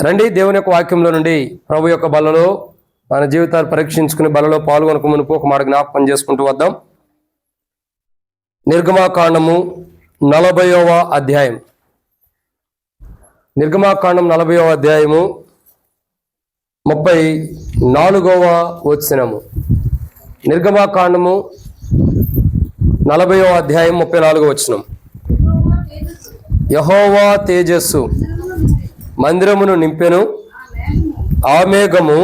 రండి దేవుని యొక్క వాక్యంలో నుండి ప్రభు యొక్క బలలో మన జీవితాలు పరీక్షించుకుని బలలో పాల్గొనక మునుపు ఒక మాట జ్ఞాపకం చేసుకుంటూ వద్దాం. నిర్గమాకాండము 40వ అధ్యాయం. నిర్గమాకాండం 40వ అధ్యాయము 34వ వచనము. నిర్గమాకాండము 40వ అధ్యాయం 34వ వచనం. యెహోవా తేజస్సు మందిరమును నింపెను, ఆ మేఘము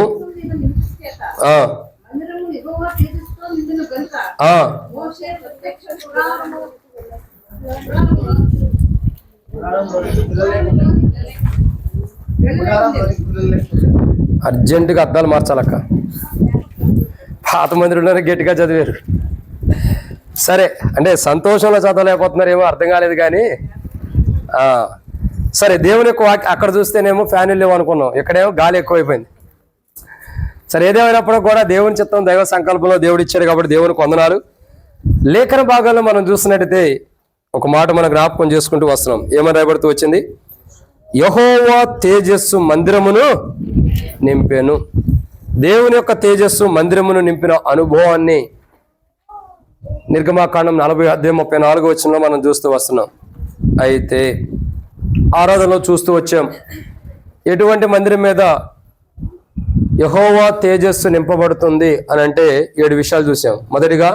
అర్జెంటుగా అద్దాలు మార్చాలక్క. పాత మందిరంలోనే గట్టిగా చదివారు. సరే, అంటే సంతోషంలో చదవలేకపోతున్నారేమో అర్థం కాలేదు కానీ సరే. దేవుని యొక్క వాక్యం అక్కడ చూస్తేనేమో ఫ్యాన్లు లేవు అనుకున్నాం, ఇక్కడేమో గాలి ఎక్కువైపోయింది. సరే, ఏదేమైనప్పుడు కూడా దేవుని చిత్తం దైవ సంకల్పంలో దేవుడు ఇచ్చాడు కాబట్టి దేవునికి వందనాలు. లేఖన భాగాల్లో మనం చూస్తున్నట్టయితే ఒక మాట మనం జ్ఞాపకం చేసుకుంటూ వస్తున్నాం. ఏమని రాయబడుతూ వచ్చింది? యెహోవా తేజస్సు మందిరమును నింపెను. దేవుని యొక్క తేజస్సు మందిరమును నింపిన అనుభవాన్ని నిర్గమాకాండం 40:34 వచనంలో మనం చూస్తూ వస్తున్నాం. అయితే ఆరాధనలో చూస్తూ వచ్చాం, ఎటువంటి మందిరం మీద యెహోవా తేజస్సు నింపబడుతుంది అని అంటే 7 విషయాలు చూసాం. మొదటిగా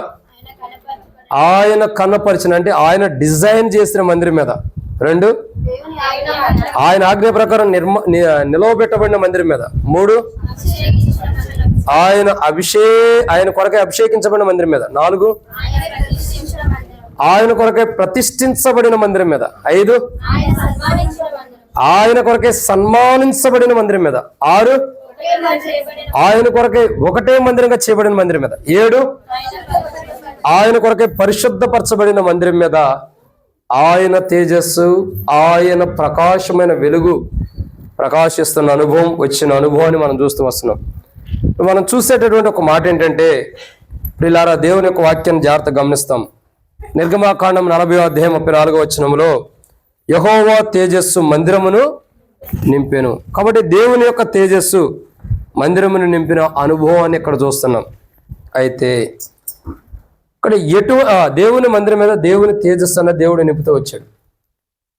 ఆయన కన్నపరిచిన, అంటే ఆయన డిజైన్ చేసిన మందిరం మీద. 2, ఆయన ఆజ్ఞ ప్రకారం నిలవబెట్టబడిన మందిరం మీద. 3, ఆయన కొరకై అభిషేకించబడిన మందిరం మీద. 4, ఆయన కొరకై ప్రతిష్ఠించబడిన మందిరం మీద. 5, ఆయన కొరకై సన్మానించబడిన మందిరం మీద. 6, ఆయన కొరకై ఒకటే మందిరంగా చేయబడిన మందిరం మీద. 7, ఆయన కొరకై పరిశుద్ధపరచబడిన మందిరం మీద. ఆయన తేజస్సు, ఆయన ప్రకాశమైన వెలుగు ప్రకాశిస్తున్న అనుభవం, వచ్చిన అనుభవాన్ని మనం చూస్తూ వస్తున్నాం. మనం చూసేటటువంటి ఒక మాట ఏంటంటే, ప్రియులారా, దేవుని యొక్క వాక్యాన్ని జాగ్రత్తగా గమనిస్తాం. నిర్గమాకాండం 40వ అధ్యాయం 34వ వచనంలో యెహోవా తేజస్సు మందిరమును నింపెను. కాబట్టి దేవుని యొక్క తేజస్సు మందిరమును నింపిన అనుభవాన్ని ఇక్కడ చూస్తున్నాం. అయితే ఇక్కడ దేవుని మందిరం మీద దేవుని తేజస్సు అన్న దేవుడు నింపుతూ వచ్చాడు.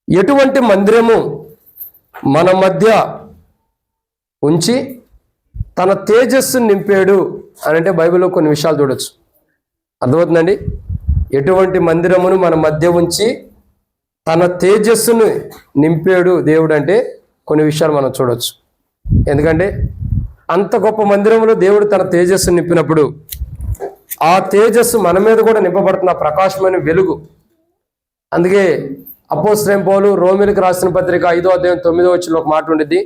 ఎటువంటి మందిరము మన మధ్య ఉంచి తన తేజస్సును నింపాడు అని అంటే బైబిల్లో కొన్ని విషయాలు చూడొచ్చు. అర్థమవుతుందండి? ఎటువంటి మందిరమును మన మధ్య ఉంచి తన తేజస్సును నింపాడు దేవుడు అంటే కొన్ని విషయాలు మనం చూడొచ్చు. ఎందుకంటే అంత గొప్ప మందిరంలో దేవుడు తన తేజస్సును నింపినప్పుడు ఆ తేజస్సు మన మీద కూడా నింపబడుతున్న ప్రకాశమైన వెలుగు. అందుకే అపోస్తలుడైన పౌలు రోమీయులకు రాసిన పత్రిక 5వ అధ్యాయం 9వ వచనంలో ఒక మాట ఉండిద్ది.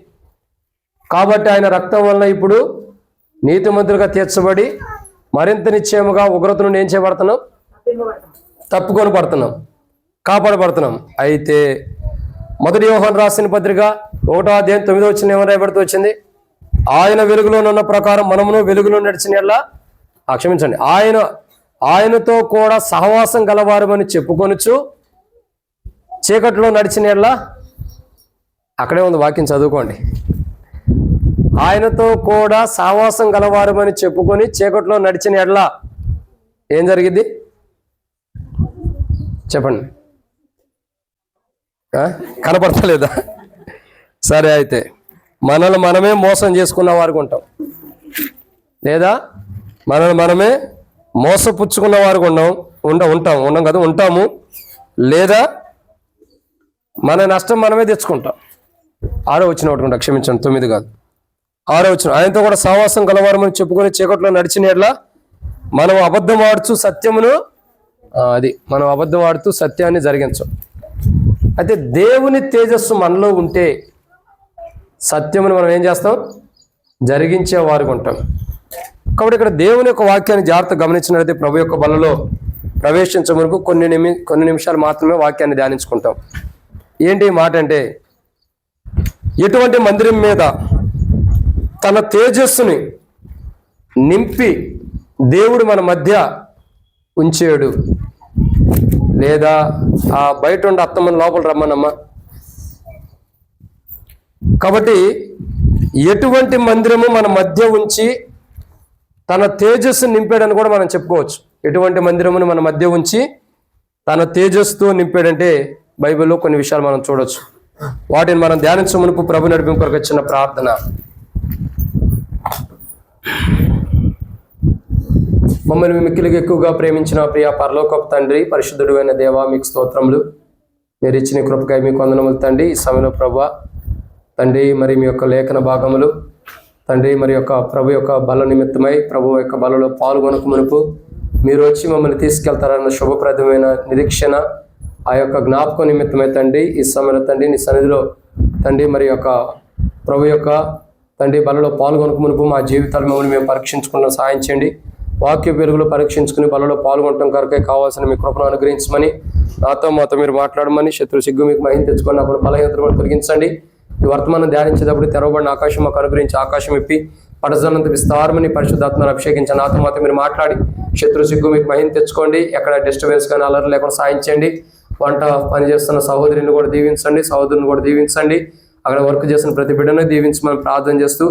కాబట్టి ఆయన రక్తం వలన ఇప్పుడు నీతిమంతులుగా తీర్చబడి మరింత నిశ్చయముగా ఉగ్రత నుండి ఏం చేయబడుతున్నాం? తప్పుకొని పడుతున్నాం, కాపాడబడుతున్నాం. అయితే మొదటి యోహాను రాసిన పత్రిక 1వ అధ్యాయం 9వ వచనం ఏమని రాయబడుతూ వచ్చింది? ఆయన వెలుగులోనున్న ప్రకారం మనమును వెలుగులో నడిచిన ఎడల, క్షమించండి, ఆయనతో కూడా సహవాసం గలవారమని చెప్పుకొనుచు చీకట్లో నడిచిన ఎడల, అక్కడే ఉంది వాక్యం, చదువుకోండి. ఆయనతో కూడా సహవాసం గలవారమని చెప్పుకొని చీకట్లో నడిచిన ఎడల ఏం జరిగింది చెప్పండి? కనపడతలేదా? సరే, అయితే మనల్ని మనమే మోసం చేసుకున్న వారికి ఉంటాం, లేదా మనల్ని మనమే మోసపుచ్చుకున్న వారికి ఉంటాం కదా, ఉంటాము. లేదా మన నష్టం మనమే తెచ్చుకుంటాం. 6వ వచనం ఒకటి, క్షమించండి, 9 కాదు, 6వ వచనం. ఆయనతో కూడా సహవాసం గలవారమని చెప్పుకొని చీకట్లో నడిచిన ఎడల మనం అబద్ధం ఆడుతూ సత్యమును, మనం అబద్ధం ఆడుతూ సత్యాన్ని జరిగించం. అయితే దేవుని తేజస్సు మనలో ఉంటే సత్యమును మనం ఏం చేస్తాం? జరిగించే వారికి ఉంటాం. కాబట్టి ఇక్కడ దేవుని యొక్క వాక్యాన్ని జాగ్రత్తగా గమనించినట్లయితే ప్రభు యొక్క బలలో ప్రవేశించే వరకు కొన్ని నిమిషాలు మాత్రమే వాక్యాన్ని ధ్యానించుకుంటాం. ఏంటి మాట అంటే, ఎటువంటి మందిరం మీద తన తేజస్సుని నింపి దేవుడు మన మధ్య ఉంచాడు. లేదా ఆ బయట ఉండి అత్తమ్మని లోపల రమ్మనమ్మా, కాబట్టి ఎటువంటి మందిరము మన మధ్య ఉంచి తన తేజస్సు నింపాడని కూడా మనం చెప్పుకోవచ్చు. ఎటువంటి మందిరమును మన మధ్య ఉంచి తన తేజస్సుతో నింపాడంటే బైబిల్లో కొన్ని విషయాలు మనం చూడొచ్చు. వాటిని మనం ధ్యానించే మునుపు ప్రభు నడిపింపు కొరకు వచ్చిన ప్రార్థన. మమ్మల్ని మిక్కిలిగా ఎక్కువగా ప్రేమించిన ప్రియ పరలోకపు తండ్రి, పరిశుద్ధుడు అయిన దేవా, మీకు స్తోత్రములు. మీరు ఇచ్చిన కృపకై మీకు వందనములు తండ్రి. ఈ సమయంలో ప్రభువా తండ్రి, మరి మీ యొక్క లేఖన భాగములు తండ్రి, మరి యొక్క ప్రభు యొక్క బల నిమిత్తమై ప్రభు యొక్క బలలో పాల్గొనక మునుపు మీరు వచ్చి మమ్మల్ని తీసుకెళ్తారన్న శుభప్రదమైన నిరీక్షణ, ఆ యొక్క జ్ఞాపకం నిమిత్తమై తండ్రి, ఈ సమయంలో తండ్రి నీ సన్నిధిలో తండ్రి మరి యొక్క ప్రభు యొక్క తండ్రి బలలో పాల్గొనక మునుపు మా జీవితాలు మమ్మల్ని మేము పరీక్షించుకున్న సహాయం చేయండి. వాక్య వెలుగులో పరీక్షించుకుని బలలో పాల్గొనడం కొరకే కావాల్సిన మీ కృపను అనుగ్రహించమని, మాతో మీరు మాట్లాడమని, శత్రు సిగ్గు మీకు మహిమ తెచ్చుకొని అప్పుడు బలహీనతలు కూడా తొలగించండి. ఈ వర్తమానం ధ్యానించేటప్పుడు తెరవబడిన ఆకాశం మాకు అనుగ్రహించి ఆకాశం ఇప్పి పడజనంత విస్తారమని పరిశుద్ధాత్మను అభిషేకించి మాతో మీరు మాట్లాడి శత్రు సిగ్గు మీకు మహిమ తెచ్చుకోండి. ఎక్కడ డిస్టర్బెన్స్ కానీ అలర్ట్ లేకుండా సాయం చేయండి. వంట పని చేస్తున్న సహోదరిని కూడా దీవించండి, సహోదరుని కూడా దీవించండి. అక్కడ వర్క్ చేసిన ప్రతి బిడ్డను దీవించమని ప్రార్థన చేస్తూ,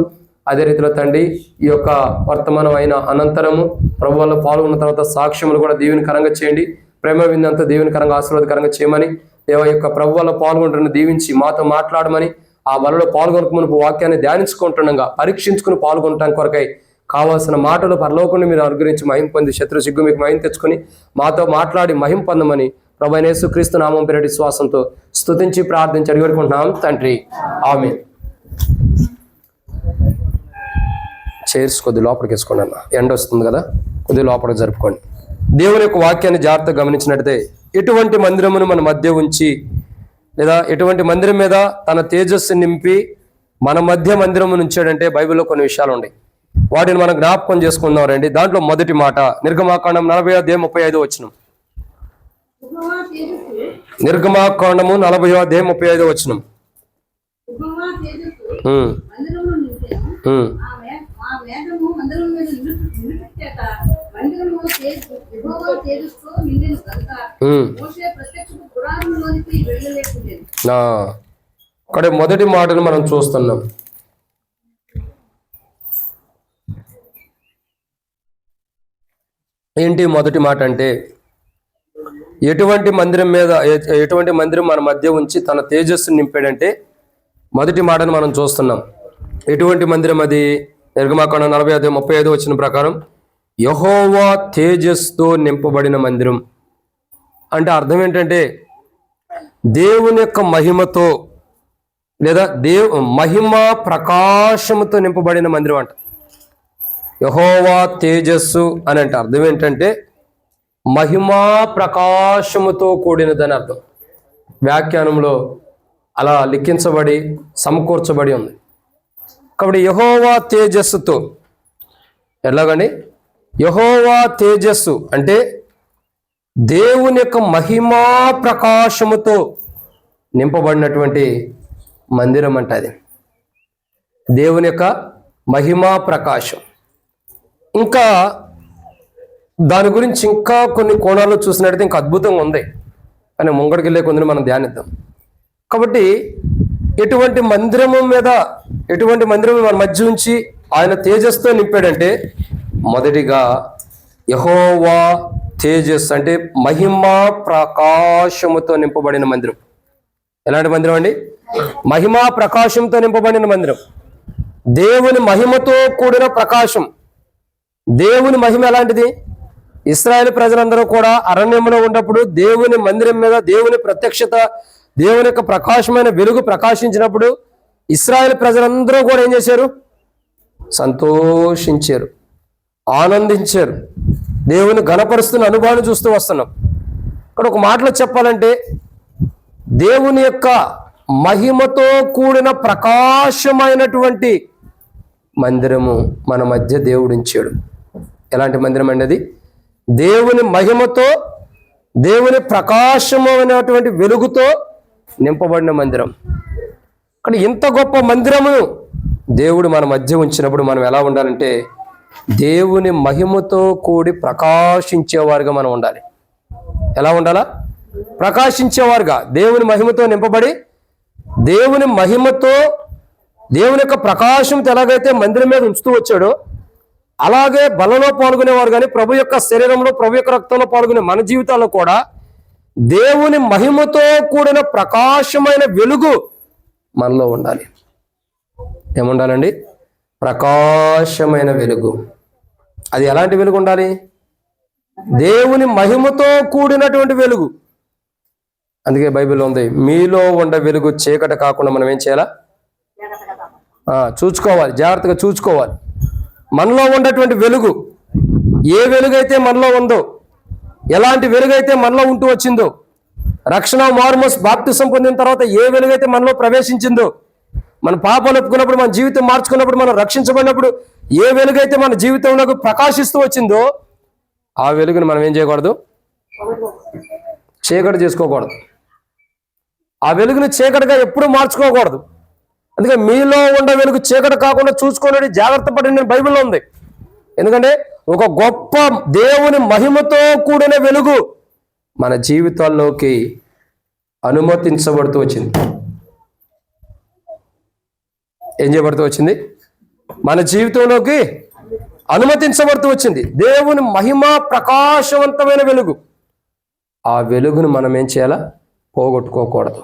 అదే రీతిలో తండ్రి ఈ యొక్క వర్తమానం అయిన అనంతరము ప్రభు వల్ల పాల్గొన్న తర్వాత సాక్ష్యములు కూడా దీవెనకరంగా చేయండి. ప్రేమ విందంతా దీవెనకరంగా ఆశీర్వాదకరంగా చేయమని, దేవ యొక్క ప్రభు వల్ల పాల్గొంటున్న దీవించి మాతో మాట్లాడమని, ఆ బలలో పాల్గొనక మునుపు వాక్యాన్ని ధ్యానించుకుంటుండగా పరీక్షించుకుని పాల్గొనటానికి కొరకై కావాల్సిన మాటలు పరలోకంలో మీరు అనుగ్రహించి మహిమ పొంది శత్రు సిగ్గు మీకు మహిమ తెచ్చుకొని మాతో మాట్లాడి మహిమ పొందమని ప్రభు అయిన యేసుక్రీస్తు నామం పేరిట విశ్వాసంతో స్తుతించి ప్రార్థించి అడిగి వేడుకుంటున్నాం తండ్రి, ఆమేన్. చైర్స్ కొద్ది లోపలికి వేసుకోండి అన్న, ఎండ వస్తుంది కదా, కొద్ది లోపలికి జరుపుకోండి. దేవుని యొక్క వాక్యాన్ని జాగ్రత్తగా గమనించినట్లయితే, ఎటువంటి మందిరమును మన మధ్య ఉంచి లేదా ఎటువంటి మందిరం మీద తన తేజస్సు నింపి మన మధ్య మందిరము ఉంచాడంటే బైబిల్లో కొన్ని విషయాలు ఉన్నాయి. వాటిని మనం జ్ఞాపకం చేసుకుందాం రండి. దాంట్లో మొదటి మాట నిర్గమాకాండం 40:35 నిర్గమాకాండము 40:35 అక్కడ మొదటి మాటను మనం చూస్తున్నాం. ఏంటి మొదటి మాట అంటే, ఎటువంటి మందిరం మన మధ్య ఉంచి తన తేజస్సు నింపాడంటే మొదటి మాటను మనం చూస్తున్నాం. ఎటువంటి మందిరం అది? నిర్గమాకాండం 40:35 ప్రకారం యెహోవా తేజస్సుతో నింపబడిన మందిరం. అంటే అర్థం ఏంటంటే దేవుని యొక్క మహిమతో లేదా మహిమ ప్రకాశముతో నింపబడిన మందిరం అంట. యెహోవా తేజస్సు అని అంటే అర్థం ఏంటంటే మహిమా ప్రకాశముతో కూడినదని అర్థం. వ్యాఖ్యానంలో అలా లిఖించబడి సమకూర్చబడి ఉంది. కాబట్టి యెహోవా తేజస్సుతో, ఎలాగండి? యెహోవా తేజస్సు అంటే దేవుని యొక్క మహిమా ప్రకాశముతో నింపబడినటువంటి మందిరం అంట అది. దేవుని యొక్క మహిమా ప్రకాశం. ఇంకా దాని గురించి ఇంకా కొన్ని కోణాల్లో చూసినట్టయితే ఇంకా అద్భుతంగా ఉంది, కానీ ముంగడికి వెళ్ళే కొందని మనం ధ్యానిద్దాం. కాబట్టి ఎటువంటి మందిరము మన మధ్య ఉంచి ఆయన తేజస్సుతో నింపాడంటే, మొదటిగా యెహోవా తేజస్సు అంటే మహిమా ప్రకాశముతో నింపబడిన మందిరం. ఎలాంటి మందిరం అండి? మహిమా ప్రకాశంతో నింపబడిన మందిరం. దేవుని మహిమతో కూడిన ప్రకాశం. దేవుని మహిమ ఎలాంటిది? ఇశ్రాయేలు ప్రజలందరూ కూడా అరణ్యంలో ఉన్నప్పుడు దేవుని మందిరం మీద దేవుని ప్రత్యక్షత, దేవుని యొక్క ప్రకాశమైన వెలుగు ప్రకాశించినప్పుడు ఇశ్రాయేలు ప్రజలందరూ కూడా ఏం చేశారు? సంతోషించారు, ఆనందించారు, దేవుని ఘనపరుస్తున్న అనుభవాన్ని చూస్తూ వస్తున్నాం. ఇక్కడ ఒక మాటలో చెప్పాలంటే దేవుని యొక్క మహిమతో కూడిన ప్రకాశమైనటువంటి మందిరము మన మధ్య దేవుడు ఉంచాడు. ఎలాంటి మందిరం అండి అది? దేవుని మహిమతో, దేవుని ప్రకాశమైనటువంటి వెలుగుతో నింపబడిన మందిరం. కానీ ఇంత గొప్ప మందిరము దేవుడు మన మధ్య ఉంచినప్పుడు మనం ఎలా ఉండాలంటే దేవుని మహిమతో కూడి ప్రకాశించేవారుగా మనం ఉండాలి. ఎలా ఉండాలా? ప్రకాశించేవారుగా, దేవుని మహిమతో నింపబడి దేవుని మహిమతో దేవుని యొక్క ప్రకాశంతో ఎలాగైతే మందిరం మీద ఉంచుతూ వచ్చాడో అలాగే బలలో పాల్గొనేవారు కానీ ప్రభు యొక్క శరీరంలో ప్రభు యొక్క రక్తంలో పాల్గొనే మన జీవితాల్లో కూడా దేవుని మహిమతో కూడిన ప్రకాశమైన వెలుగు మనలో ఉండాలి. ఏముండాలండి? ప్రకాశమైన వెలుగు. అది ఎలాంటి వెలుగు ఉండాలి? దేవుని మహిమతో కూడినటువంటి వెలుగు. అందుకే బైబిల్లో ఉంది, మీలో ఉండే వెలుగు చీకటి కాకుండా మనం ఏం చేయాలా? చూసుకోవాలి, జాగ్రత్తగా చూసుకోవాలి. మనలో ఉన్నటువంటి వెలుగు, ఏ వెలుగైతే మనలో ఉందో, ఎలాంటి వెలుగైతే మనలో ఉంటూ వచ్చిందో, రక్షణ మారుమోస్ బాప్తిసం పొందిన తర్వాత ఏ వెలుగైతే మనలో ప్రవేశించిందో, మన పాపాలు ఒప్పుకున్నప్పుడు, మన జీవితం మార్చుకున్నప్పుడు, మనం రక్షించబడినప్పుడు ఏ వెలుగైతే మన జీవితంలో ప్రకాశిస్తూ వచ్చిందో ఆ వెలుగుని మనం ఏం చేయకూడదు? చీకటి చేసుకోకూడదు. ఆ వెలుగుని చీకటిగా ఎప్పుడూ మార్చుకోకూడదు. అందుకే మీలో ఉండే వెలుగు చీకటి కాకుండా చూసుకోండి, జాగ్రత్త పడండి బైబిల్లో ఉంది. ఎందుకంటే ఒక గొప్ప దేవుని మహిమతో కూడిన వెలుగు మన జీవితాల్లోకి అనుమతించబడుతూ వచ్చింది. ఏం చేయబడుతూ వచ్చింది? మన జీవితంలోకి అనుమతించబడుతూ వచ్చింది. దేవుని మహిమ ప్రకాశవంతమైన వెలుగు. ఆ వెలుగును మనం ఏం చేయాలా? పోగొట్టుకోకూడదు.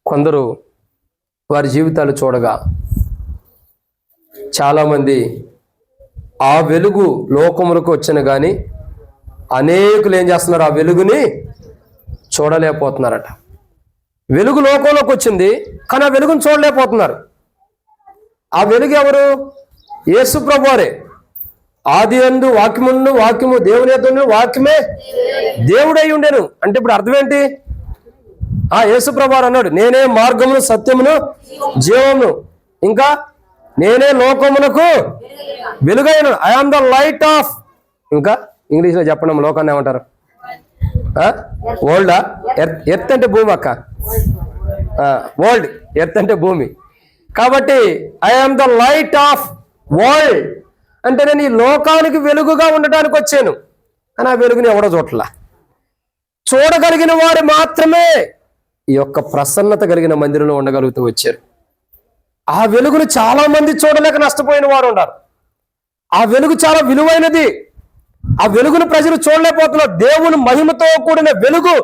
కొందరు వారి జీవితాలు చూడగా చాలామంది ఆ వెలుగు లోకములకు వచ్చిన కానీ అనేకులు ఏం చేస్తున్నారు? ఆ వెలుగుని చూడలేకపోతున్నారట. వెలుగు లోకంలోకి వచ్చింది కానీ ఆ వెలుగుని చూడలేకపోతున్నారు. ఆ వెలుగు ఎవరు? యేసు ప్రభువారే. ఆది యందు వాక్యముండు, వాక్యము దేవుని యొద్ద, వాక్యమే దేవుడై ఉండెను. అంటే ఇప్పుడు అర్థం ఏంటి? యేసు ప్రభువారు అన్నాడు, నేనే మార్గమును సత్యమును జీవమును, ఇంకా నేనే లోకమునకు వెలుగైన, I am the light of, ఇంకా ఇంగ్లీష్లో చెప్పండి లోకాన్ని ఏమంటారు? వరల్డా? ఎర్త్ అంటే భూమి అక్క, వరల్డ్. ఎర్త్ అంటే భూమి. కాబట్టి I am the light of world అంటే నేను ఈ లోకానికి వెలుగుగా ఉండటానికి వచ్చాను అని. ఆ వెలుగుని ఎవడో చూడలా. చూడగలిగిన వారు మాత్రమే ఈ యొక్క ప్రసన్నత కలిగిన మందిరంలో ఉండగలుగుతూ వచ్చారు. ఆ వెలుగును చాలా మంది చూడలేక నష్టపోయిన వారు ఉన్నారు. ఆ వెలుగు చాలా విలువైనది. ఆ వెలుగును ప్రజలు చూడలేకపోతున్నారు. దేవుని మహిమతో కూడిన వెలుగు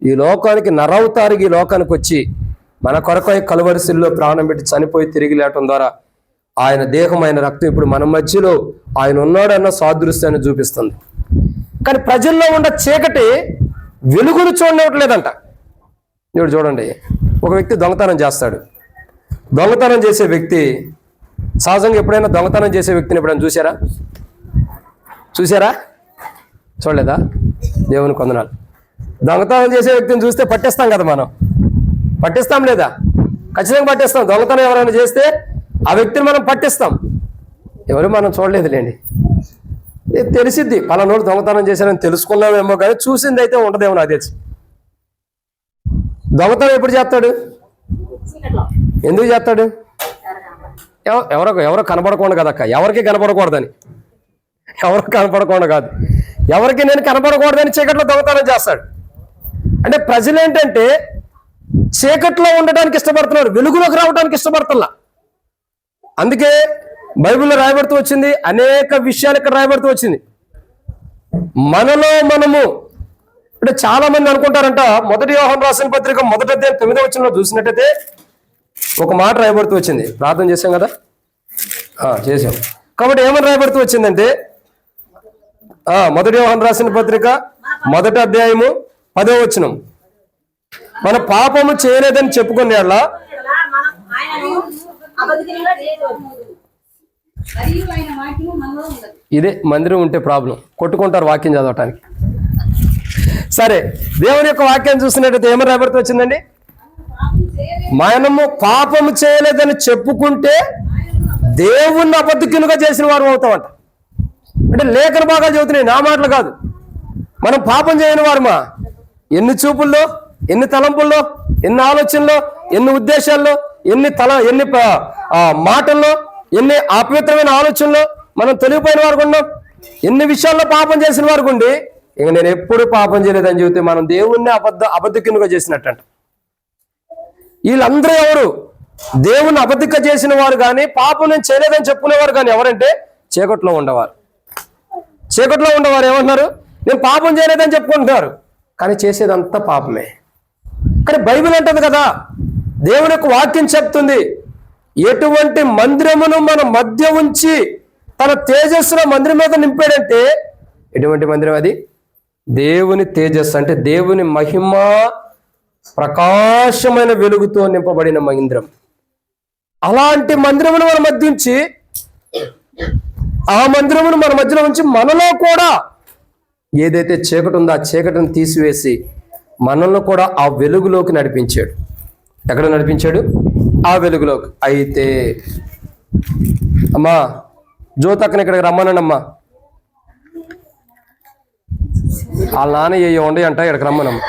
ఈ లోకానికి నరవతారికి ఈ లోకానికి వచ్చి మన కొరకై కలువరిశిల్లో ప్రాణం పెట్టి చనిపోయి తిరిగి లేటం ద్వారా ఆయన దేహం, ఆయన రక్తం ఇప్పుడు మన మధ్యలో ఆయన ఉన్నాడన్న సాదృశ్యాన్ని చూపిస్తుంది. కానీ ప్రజల్లో ఉన్న చీకటి వెలుగును చూడలేదంట. ఇప్పుడు చూడండి, ఒక వ్యక్తి దొంగతనం చేస్తాడు. దొంగతనం చేసే వ్యక్తి సహజంగా ఎప్పుడైనా దొంగతనం చేసే వ్యక్తిని ఎప్పుడైనా చూసారా? చూడలేదా? దేవుని కొందనాలు. దొంగతనం చేసే వ్యక్తిని చూస్తే పట్టేస్తాం కదా, మనం పట్టిస్తాం లేదా? ఖచ్చితంగా పట్టేస్తాం. దొంగతనం ఎవరైనా చేస్తే ఆ వ్యక్తిని మనం పట్టిస్తాం. ఎవరు మనం చూడలేదులేండి, తెలిసిద్ది పలానోడు దొంగతనం చేశారని తెలుసుకున్నామేమో, కానీ చూసింది అయితే ఉండదేమో నాకు తెలిసి. దొంగతనం ఎప్పుడు చేస్తాడు? ఎందుకు చేస్తాడు? ఎవరో కనపడకుండా కదక్క, ఎవరికి కనపడకూడదని. ఎవరికి కనపడకుండా కాదు, ఎవరికి నేను కనపడకూడదని చీకట్లో దొంగతనం చేస్తాడు. అంటే ప్రజలు ఏంటంటే చీకట్లో ఉండడానికి ఇష్టపడుతున్నారు, వెలుగులోకి రావడానికి ఇష్టపడుతున్నా. అందుకే బైబిల్లో రాయబడుతూ వచ్చింది, అనేక విషయాలు ఇక్కడ రాయబడుతూ వచ్చింది. మనలో మనము అంటే చాలా మంది అనుకుంటారంట, మొదటి యోహాను రాసిన పత్రిక 1వ అధ్యాయం 9వ వచనంలో చూసినట్టయితే ఒక మాట రాయబడుతూ వచ్చింది. ప్రార్థన చేసాం కదా, చేసాం. కాబట్టి ఏమని రాయబడుతూ వచ్చిందంటే, మొదటి యోహాను రాసిన పత్రిక 1వ అధ్యాయము 10వ వచనం, మన పాపము చేయలేదని చెప్పుకునే వాళ్ళ ఇదే మందిరం ఉంటే ప్రాబ్లం, కొట్టుకుంటారు వాక్యం చదవటానికి. సరే, దేవుని యొక్క వాక్యాన్ని చూస్తున్నట్టయితే ఏమని రాబడుతూ వచ్చిందండి? మనము పాపము చేయలేదని చెప్పుకుంటే దేవుణ్ణి అబద్ధికులుగా చేసిన వారు అవుతామంట. అంటే లేఖన భాగాలు చదువుతున్నాయి, నా మాటలు కాదు. మనం పాపం చేయని వారమా? ఎన్ని చూపుల్లో, ఎన్ని తలంపుల్లో, ఎన్ని ఆలోచనల్లో, ఎన్ని ఉద్దేశాల్లో, ఎన్ని మాటల్లో, ఎన్ని అపవిత్రమైన ఆలోచనలో మనం తొలగిపోయిన వారు ఉన్నాం. ఎన్ని విషయాల్లో పాపం చేసిన వారికి ఉండి ఇక నేను ఎప్పుడు పాపం చేయలేదని చెబితే మనం దేవుణ్ణి అబద్ధికునిగా చేసినట్టంట. వీళ్ళందరూ ఎవరు? దేవుని అబద్ధిక చేసిన వారు కానీ, పాపం నేను చేయలేదని చెప్పుకునేవారు కానీ ఎవరంటే చీకట్లో ఉండేవారు. చీకట్లో ఉండేవారు ఏమంటున్నారు? నేను పాపం చేయలేదని చెప్పుకుంటున్నారు, కానీ చేసేదంతా పాపమే. కానీ బైబిల్ అంటుంది కదా, దేవుని యొక్క వాక్యం చెప్తుంది, ఎటువంటి మందిరమును మన మధ్య ఉంచి తన తేజస్సులో మందిరం మీద నింపాడంటే, ఎటువంటి మందిరం అది? దేవుని తేజస్సు అంటే దేవుని మహిమ ప్రకాశమైన వెలుగుతో నింపబడిన మందిరం. అలాంటి మందిరమును మన మధ్య ఉంచి, ఆ మందిరమును మన మధ్యలో ఉంచి మనలో కూడా ఏదైతే చీకటి ఉందో ఆ చీకటిని తీసివేసి మనల్ని కూడా ఆ వెలుగులోకి నడిపించాడు. ఎక్కడ నడిపించాడు? ఆ వెలుగులోకి. అయితే అమ్మా జ్యోతక్కని ఇక్కడికి రమ్మనండి అమ్మా. వాళ్ళ నాన్న ఏ ఉండే అంట, ఇక్కడికి రమ్మనమ్మ.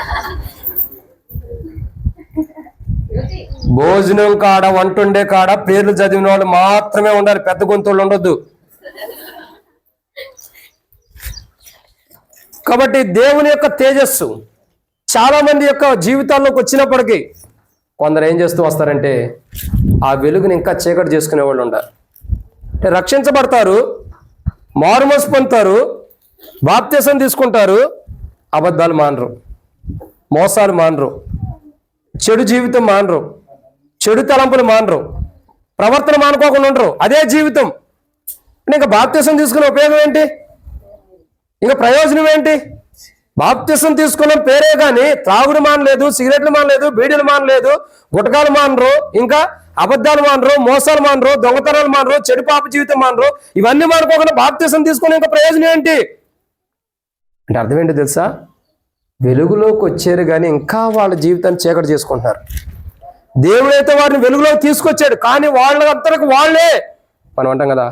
భోజనం కాడ, వంటుండే కాడ పేర్లు చదివిన వాళ్ళు మాత్రమే ఉండాలి, పెద్ద గొంతులు ఉండొద్దు. కాబట్టి దేవుని యొక్క తేజస్సు చాలా మంది యొక్క జీవితాల్లోకి వచ్చినప్పటికీ కొందరు ఏం చేస్తూ వస్తారంటే ఆ వెలుగుని ఇంకా చీకటి చేసుకునే వాళ్ళు ఉండాలి. అంటే రక్షించబడతారు, మారుమనసు పొందుతారు, బాప్తిసం తీసుకుంటారు, అబద్ధాలు మానరు, మోసాలు మానరు, చెడు జీవితం మానరు, చెడు తలంపులు మానరు, ప్రవర్తన మానుకోకుండా ఉండరు. అదే జీవితం. ఇంకా బాప్తిసం తీసుకునే ఉపయోగం ఏంటి? ఇంకా ప్రయోజనం ఏంటి? బాప్తిసం తీసుకున్న పేరే కానీ త్రాగుడు మానలేదు, సిగరెట్లు మానలేదు, బీడీలు మానలేదు, గుటకాలు మానరు, ఇంకా అబద్ధాలు మానరు, మోసాలు మానరు, దొంగతనాలు మానరు, చెడు పాప జీవితం మానరు. ఇవన్నీ మానుకోకుండా బాప్తిసం తీసుకుని ఇంకా ప్రయోజనం ఏంటి అంటే అర్థం ఏంటి తెలుసా? వెలుగులోకి వచ్చారు కానీ ఇంకా వాళ్ళ జీవితాన్ని చీకటి చేసుకుంటున్నారు. దేవుడైతే వారిని వెలుగులోకి తీసుకొచ్చాడు, కానీ వాళ్ళంతరకు వాళ్ళే మనం అంటాం కదా,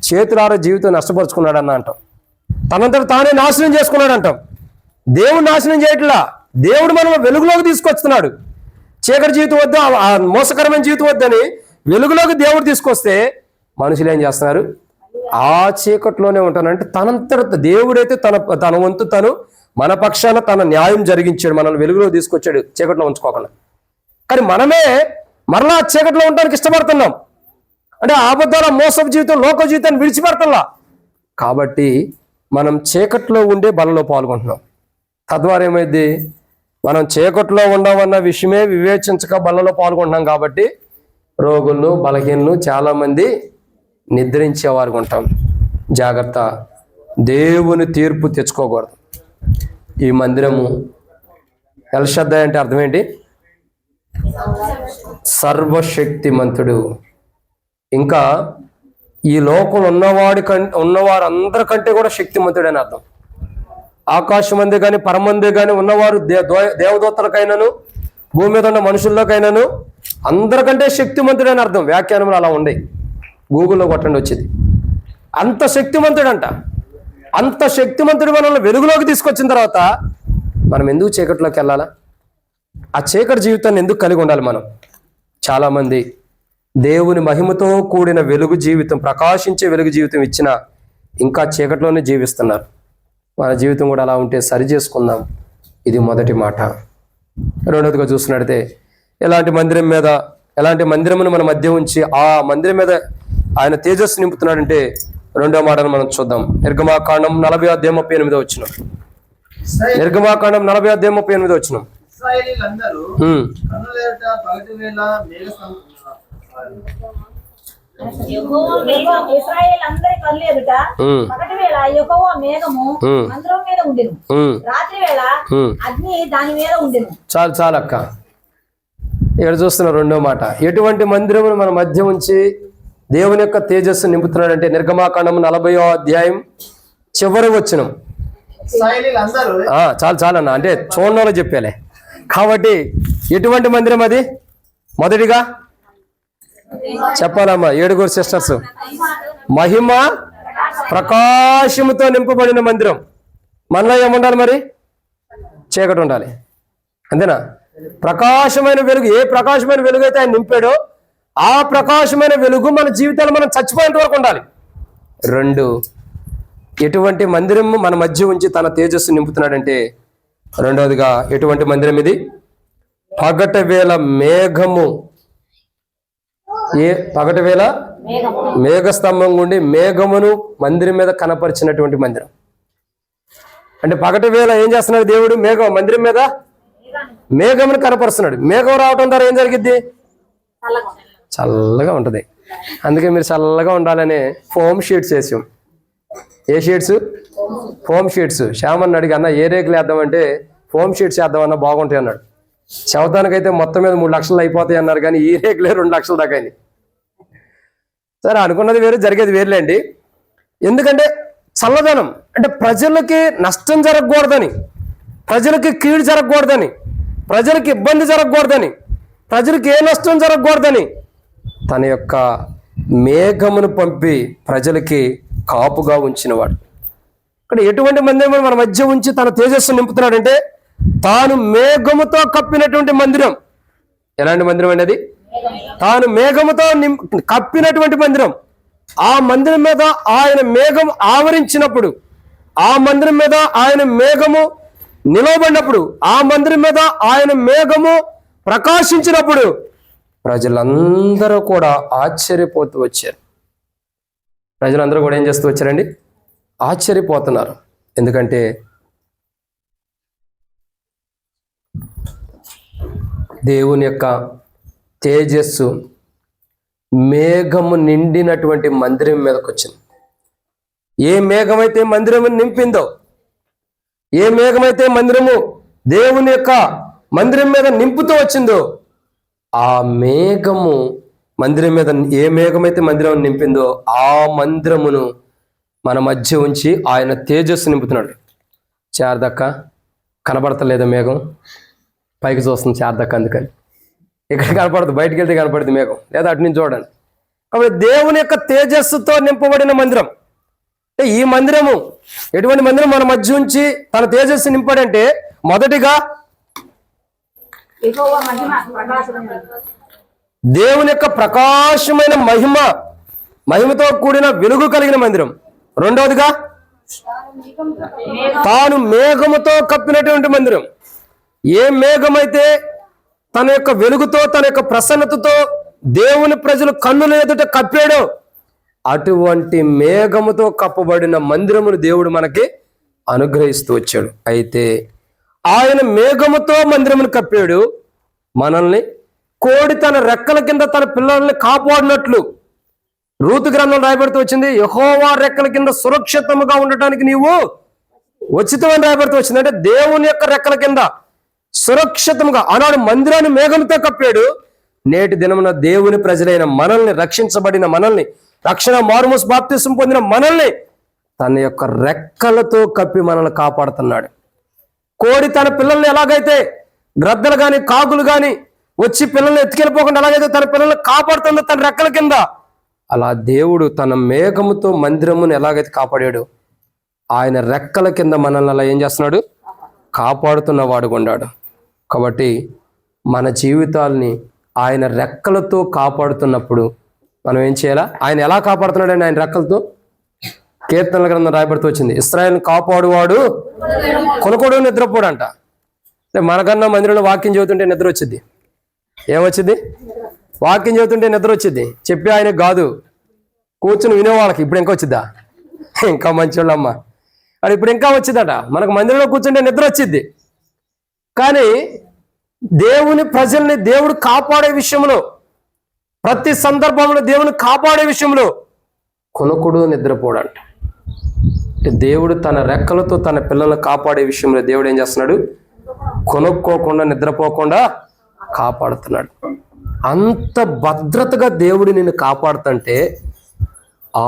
చేతులారా జీవితం నష్టపరుచుకున్నాడు అన్న అంటాం, తనంతట తానే నాశనం చేసుకున్నాడు అంటాం. దేవుడు నాశనం చేయట్లా, దేవుడు మనం వెలుగులోకి తీసుకొస్తున్నాడు. చీకటి జీవితం వద్దు, ఆ మోసకరమైన జీవితం వద్దని వెలుగులోకి దేవుడు తీసుకొస్తే మనుషులు ఏం చేస్తున్నారు? ఆ చీకట్లోనే ఉంటానంటే తనంతట దేవుడైతే తన వంతు తను మన పక్షాన తన న్యాయం జరిగించాడు, మనల్ని వెలుగులో తీసుకొచ్చాడు చీకట్లో ఉంచుకోకుండా. కానీ మనమే మరలా చీకట్లో ఉండడానికి ఇష్టపడుతున్నాం. అంటే ఆబద్ధాల మోసపు జీవితం, లోక జీవితాన్ని విడిచిపెడతల్లా. కాబట్టి మనం చీకట్లో ఉండే బలలో పాల్గొంటున్నాం. తద్వారా ఏమైంది? మనం చీకట్లో ఉండమన్న విషయమే వివేచించక బలలో పాల్గొంటున్నాం. కాబట్టి రోగులను, బలహీనలు, చాలామంది నిద్రించేవారు ఉంటాం. జాగ్రత్త, దేవుని తీర్పు తెచ్చుకోకూడదు. ఈ మందిరము ఎల్షద్దాయ్ అంటే అర్థం ఏంటి? సర్వశక్తిమంతుడు. ఇంకా ఈ లోకంలో ఉన్నవారందరికంటే కూడా శక్తిమంతుడు అని అర్థం. ఆకాశం అందే కానీ పరమందే కానీ ఉన్నవారు దేవదూతలకైనాను భూమి మీద ఉన్న మనుషుల్లోకైనాను అందరికంటే శక్తిమంతుడు అని అర్థం. వ్యాఖ్యానములు అలా ఉండే, గూగుల్లో కొట్టండి వచ్చింది. అంత శక్తిమంతుడంట. అంత శక్తిమంతుడు మనల్ని వెలుగులోకి తీసుకొచ్చిన తర్వాత మనం ఎందుకు చీకట్లోకి వెళ్ళాలా? ఆ చీకటి జీవితాన్ని ఎందుకు కలిగి ఉండాలి మనం? చాలామంది దేవుని మహిమతో కూడిన వెలుగు జీవితం, ప్రకాశించే వెలుగు జీవితం ఇచ్చిన ఇంకా చీకట్లోనే జీవిస్తున్నారు. మన జీవితం కూడా అలా ఉంటే సరి చేసుకుందాం. ఇది మొదటి మాట. రెండవదిగా చూస్తున్నట్టయితే ఎలాంటి మందిరమును మన మధ్య ఉంచి ఆ మందిరం మీద ఆయన తేజస్సు నింపుతున్నాడంటే రెండో మాటను మనం చూద్దాం. నిర్గమాకాండం 40:38 వచ్చినాం. నిర్గమాకాండం 40:38 వచ్చినాం. చాలు అక్క. ఇక్కడ చూస్తున్న రెండో మాట, ఎటువంటి మందిరమును మన మధ్య ఉంచి దేవుని యొక్క తేజస్సు నింపుతున్నాడంటే నిర్గమాకాండం 40 చివరి వచనం. చాలు అన్న, అంటే చూడడంలో చెప్పాలే. కాబట్టి ఎటువంటి మందిరం అది? మొదటిగా చెప్పాలమ్మా, 7 సిస్టర్స్. మహిమ ప్రకాశముతో నింపబడిన మందిరం. మనలో ఏముండాలి మరి? చీకటి ఉండాలి, అంతేనా? ప్రకాశమైన వెలుగు, ఏ ప్రకాశమైన వెలుగు అయితే ఆయన నింపాడో ఆ ప్రకాశమైన వెలుగు మన జీవితాలు మనం చచ్చిపోయేంత వరకు ఉండాలి. 2, ఎటువంటి మందిరం మన మధ్య ఉంచి తన తేజస్సు నింపుతున్నాడంటే రెండవదిగా ఎటువంటి మందిరం ఇది? పగట వేళ మేఘము పగటి వేళ మేఘస్తంభం గుండి మేఘమును మందిరం మీద కనపరిచినటువంటి మందిరం. అంటే పగటి వేళ ఏం చేస్తున్నాడు దేవుడు? మందిరం మీద మేఘమును కనపరుస్తున్నాడు. మేఘం రావటం ద్వారా ఏం జరిగిద్ది? చల్లగా ఉంటుంది. అందుకే మీరు చల్లగా ఉండాలని ఫోమ్ షీట్స్ వేసాం. ఏ షీట్స్? Foam sheets. శ్యామని అడిగి, అన్న ఏ రేకులు వేద్దామంటే ఫోమ్ షీట్స్ వేద్దామన్నా బాగుంటాయి అన్నాడు. శవతానికైతే మొత్తం మీద 3 లక్షలు అయిపోతాయి అన్నారు, కానీ ఈ రేకులే 2 లక్షల దాకా అయింది. సరే, అనుకున్నది వేరు, జరిగేది వేరులేండి. ఎందుకంటే చల్లదనం అంటే ప్రజలకి నష్టం జరగకూడదని, ప్రజలకి కీడు జరగకూడదని, ప్రజలకి ఇబ్బంది జరగకూడదని, ప్రజలకి ఏ నష్టం జరగకూడదని తన యొక్క మేఘమును పంపి ప్రజలకి కాపుగా ఉంచినవాడు. ఇక్కడ ఎటువంటి మందిరం మన మధ్య ఉంచి తన తేజస్సు నింపుతున్నాడంటే తాను మేఘముతో కప్పినటువంటి మందిరం. ఎలాంటి మందిరం అండి అది? తాను మేఘముతో కప్పినటువంటి మందిరం. ఆ మందిరం మీద ఆయన మేఘం ఆవరించినప్పుడు, ఆ మందిరం మీద ఆయన మేఘము నిలవబడినప్పుడు, ఆ మందిరం మీద ఆయన మేఘము ప్రకాశించినప్పుడు ప్రజలందరూ కూడా ఆశ్చర్యపోతూ వచ్చారు. ప్రజలందరూ కూడా ఏం చేస్తూ వచ్చారండి? ఆశ్చర్యపోతున్నారు. ఎందుకంటే దేవుని యొక్క తేజస్సు మేఘము నిండినటువంటి మందిరం మీదకి వచ్చింది. ఏ మేఘమైతే మందిరము నింపిందో, ఏ మేఘమైతే మందిరము దేవుని యొక్క మందిరం మీద నింపుతూ వచ్చిందో, ఆ మేఘము మందిరం మీద, ఏ మేఘమైతే మందిరం నింపిందో ఆ మందిరమును మన మధ్య ఉంచి ఆయన తేజస్సు నింపుతున్నాడు. చారదక్క కనబడతలేదా మేఘం? పైకి చూస్తుంది చారదక్క, అందుకని ఇక్కడ కనపడదు, బయటికి వెళ్తే కనపడుతుంది మేఘం, లేదా అటు నుంచి చూడండి. కాబట్టి దేవుని యొక్క తేజస్సుతో నింపబడిన మందిరం. అంటే ఈ మందిరము ఎటువంటి మందిరం? మన మధ్య ఉంచి తన తేజస్సు నింపాడంటే మొదటిగా దేవుని యొక్క ప్రకాశమైన మహిమతో కూడిన వెలుగు కలిగిన మందిరం. రెండవదిగా తాను మేఘముతో కప్పినటువంటి మందిరం. ఏ మేఘమైతే తన యొక్క వెలుగుతో, తన యొక్క ప్రసన్నతతో దేవుని ప్రజలు కన్నుల ఎదుట కప్పాడో అటువంటి మేఘముతో కప్పబడిన మందిరమును దేవుడు మనకి అనుగ్రహిస్తూ వచ్చాడు. అయితే ఆయన మేఘముతో మందిరమును కప్పాడు. మనల్ని కోడి తన రెక్కల కింద తన పిల్లల్ని కాపాడినట్లు రూతు గ్రంథం రాయబడుతూ వచ్చింది. యెహోవా రెక్కల కింద సురక్షితముగా ఉండటానికి నీవు ఉచితమని రాయబడుతూ వచ్చింది. అంటే దేవుని యొక్క రెక్కల కింద సురక్షితంగా ఆనాడు మందిరాన్ని మేఘంతో కప్పాడు. నేటి దినమున దేవుని ప్రజలైన మనల్ని, రక్షించబడిన మనల్ని, రక్షణ మారుమూసు బాప్తిసం పొందిన మనల్ని తన యొక్క రెక్కలతో కప్పి మనల్ని కాపాడుతున్నాడు. కోడి తన పిల్లల్ని ఎలాగైతే గ్రద్దలు కానీ కాకులు కానీ వచ్చి పిల్లల్ని ఎత్తుకెళ్ళిపోకుండా ఎలాగైతే తన పిల్లల్ని కాపాడుతుందో తన రెక్కల కింద, అలా దేవుడు తన మేఘముతో మందిరమును ఎలాగైతే కాపాడాడు, ఆయన రెక్కల కింద మనల్ని అలా ఏం చేస్తున్నాడు? కాపాడుతున్న వాడుగా ఉన్నాడు. కాబట్టి మన జీవితాల్ని ఆయన రెక్కలతో కాపాడుతున్నప్పుడు మనం ఏం చేయాలా? ఆయన ఎలా కాపాడుతున్నాడని ఆయన రెక్కలతో కీర్తనల గ్రంథం రాయబడుతూ వచ్చింది. ఇశ్రాయేలును కాపాడువాడు కొనుకోడు నిద్రపోడంట. మనకన్నా మందిరంలో వాక్యం చదువుతుంటే నిద్ర వచ్చింది. ఏమొచ్చింది? వాక్యం చదువుతుంటే నిద్ర వచ్చింది. చెప్పి ఆయన కాదు, కూర్చుని వినేవాళ్ళకి ఇప్పుడు ఇంకా వచ్చిద్దా? ఇంకా మంచివాళ్ళమ్మ అది ఇప్పుడు ఇంకా వచ్చిందట. మనకు మందిరంలో కూర్చుంటే నిద్ర వచ్చింది. కానీ దేవుని ప్రజల్ని దేవుడు కాపాడే విషయంలో, ప్రతి సందర్భంలో దేవుని కాపాడే విషయంలో కొనుకుడు నిద్రపోడంట. దేవుడు తన రెక్కలతో తన పిల్లలను కాపాడే విషయంలో దేవుడు ఏం చేస్తున్నాడు? కొనుక్కోకుండా, నిద్రపోకుండా కాపాడుతున్నాడు. అంత భద్రతగా దేవుడు నిన్ను కాపాడుతుంటే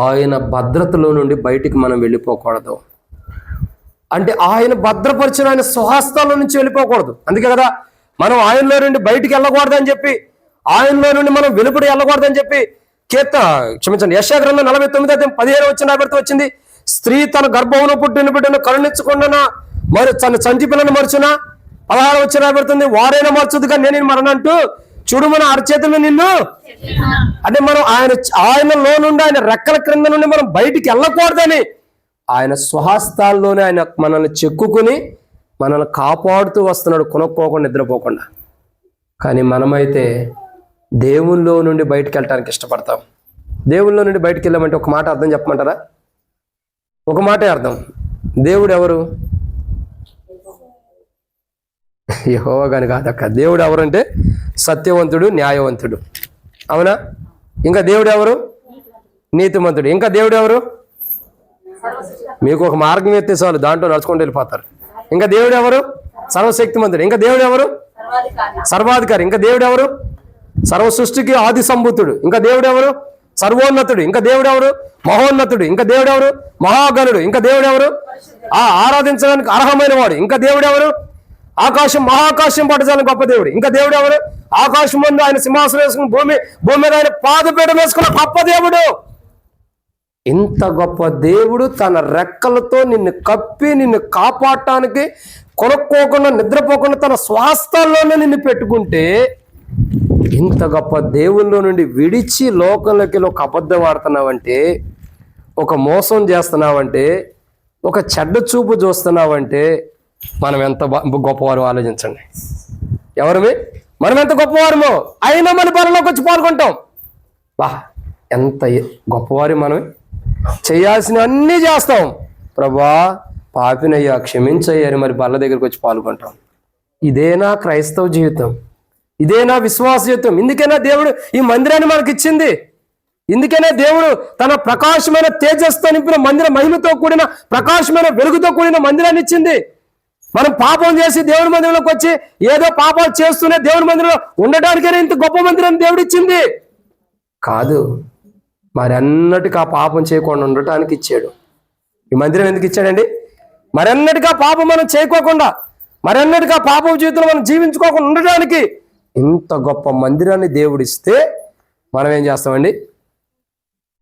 ఆయన భద్రతలో నుండి బయటికి మనం వెళ్ళిపోకూడదు. అంటే ఆయన భద్రపరిచిన ఆయన స్వహస్తాల నుంచి వెళ్ళిపోకూడదు. అందుకే కదా మనం ఆయనలో నుండి బయటికి వెళ్ళకూడదని చెప్పి, ఆయనలో నుండి మనం వెలుపడి వెళ్ళకూడదని చెప్పి యెషయా గ్రంథం 49:15 వచ్చిన వచ్చింది. స్త్రీ తన గర్భంలో పుట్టిన బిడ్డను కరుణించకుండా మరి తన చంటి పిల్లను మరుచునా 16 వచ్చిన రాబడుతుంది. వారైనా మరచుదుగా నేను మరణంటూ చూడు మన అరచేతులు నిన్ను. అంటే మనం ఆయనలో నుండి, ఆయన రెక్కల క్రింద నుండి మనం బయటికి వెళ్ళకూడదని ఆయన స్వహస్తాల్లోనే ఆయన మనల్ని చెక్కుని మనల్ని కాపాడుతూ వస్తున్నాడు, కొనుక్కోకుండా, నిద్రపోకుండా. కానీ మనమైతే దేవుల్లో నుండి బయటకు వెళ్ళటానికి ఇష్టపడతాం. దేవుల్లో నుండి బయటకు వెళ్ళామంటే ఒక మాట అర్థం చెప్పమంటారా? ఒక మాటే అర్థం. దేవుడు ఎవరు? యెహోవా గాని కాదక్క. దేవుడు ఎవరంటే సత్యవంతుడు, న్యాయవంతుడు. అవునా? ఇంకా దేవుడు ఎవరు? నీతిమంతుడు. ఇంకా దేవుడు ఎవరు? మీకు ఒక మార్గం ఎత్తే చాలు, దాంట్లో నడుచుకుంటూ వెళ్ళిపోతారు. ఇంకా దేవుడు ఎవరు? సర్వశక్తిమంతుడు. ఇంకా దేవుడు ఎవరు? సర్వాధికారి. ఇంకా దేవుడు ఎవరు? సర్వ సృష్టికి ఆది సంభూతుడు. ఇంకా దేవుడు ఎవరు? సర్వోన్నతుడు. ఇంకా దేవుడు ఎవరు? మహోన్నతుడు. ఇంకా దేవుడు ఎవరు? మహాగణుడు. ఇంకా దేవుడు ఎవరు? ఆరాధించడానికి అర్హమైన వాడు. ఇంకా దేవుడు ఎవరు? ఆకాశం మహాకాశం పట్టజాలని గొప్ప దేవుడు. ఇంకా దేవుడు ఎవరు? ఆకాశం ముందు ఆయన సింహాసనం వేసుకుని భూమి మీద ఆయన పాదపీఠం వేసుకున్న గొప్ప దేవుడు. ఇంత గొప్ప దేవుడు తన రెక్కలతో నిన్ను కప్పి నిన్ను కాపాడటానికి కొనుక్కోకుండా నిద్రపోకుండా తన స్వాస్థాల్లోనే నిన్ను పెట్టుకుంటే, ఇంత గొప్ప దేవుల్లో నుండి విడిచి లోకంలోకి ఒక అబద్ధం ఆడుతున్నావంటే, ఒక మోసం చేస్తున్నావంటే, ఒక చెడ్డ చూపు చూస్తున్నావంటే మనం ఎంత గొప్పవారు ఆలోచించండి. ఎవరమే మనం ఎంత గొప్పవారమో అయినా మన పనిలోకి వచ్చి పాల్గొంటాం. బా ఎంత గొప్పవారి మనమే. చేయాల్సిన అన్నీ చేస్తాం. ప్రభా పాపినయ్యా క్షమించయ్యారు, మరి బల్ల దగ్గరికి వచ్చి పాల్గొంటాం. ఇదేనా క్రైస్తవ జీవితం? ఇదేనా విశ్వాస జీవితం? ఇందుకైనా దేవుడు ఈ మందిరాన్ని మనకి ఇచ్చింది. ఇందుకనే దేవుడు తన ప్రకాశమైన తేజస్తో నింపిన మందిర మహిమతో కూడిన ప్రకాశమైన వెలుగుతో కూడిన మందిరాన్ని ఇచ్చింది. మనం పాపం చేసి దేవుని మందిరంలోకి వచ్చి ఏదో పాపాలు చేస్తూనే దేవుని మందిరంలో ఉండటానికైనా ఇంత గొప్ప మందిరాన్ని దేవుడు ఇచ్చింది కాదు, మరన్నటికి ఆ పాపం చేయకుండా ఉండటానికి ఇచ్చాడు. ఈ మందిరం ఎందుకు ఇచ్చాడండి? మరన్నటికి ఆ పాపం మనం చేయకోకుండా, మరన్నటికి ఆ పాపం జీవితంలో మనం జీవించుకోకుండా ఉండటానికి ఇంత గొప్ప మందిరాన్ని దేవుడు ఇస్తే మనం ఏం చేస్తామండి?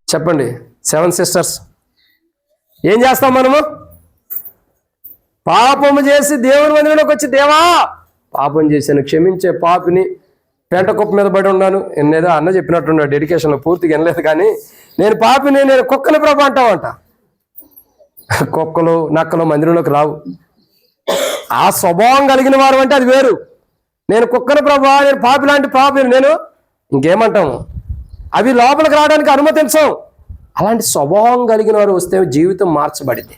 చెప్పండి. 7 సిస్టర్స్ ఏం చేస్తాం మనము? పాపము చేసి దేవుని మందిరంలోకి వచ్చి, దేవా పాపం చేశాను, క్షమించే పాపిని, పెంట కుప్ప మీద పడి ఉన్నాను. ఎన్నేదో అన్న చెప్పినట్టున్నాడు, డెడికేషన్లో పూర్తిగా వినలేదు కానీ, నేను పాపిని, నేను కుక్కని ప్రభు అంటావంట. కుక్కలు నక్కలు మందిరంలోకి రావు. ఆ స్వభావం కలిగిన వారు అంటే అది వేరు. నేను కుక్కని ప్రభు, నేను పాపి లాంటి పాపిని, నేను ఇంకేమంటాము? అవి లోపలికి రావడానికి అనుమతించం. అలాంటి స్వభావం కలిగిన వారు వస్తే జీవితం మార్చబడింది.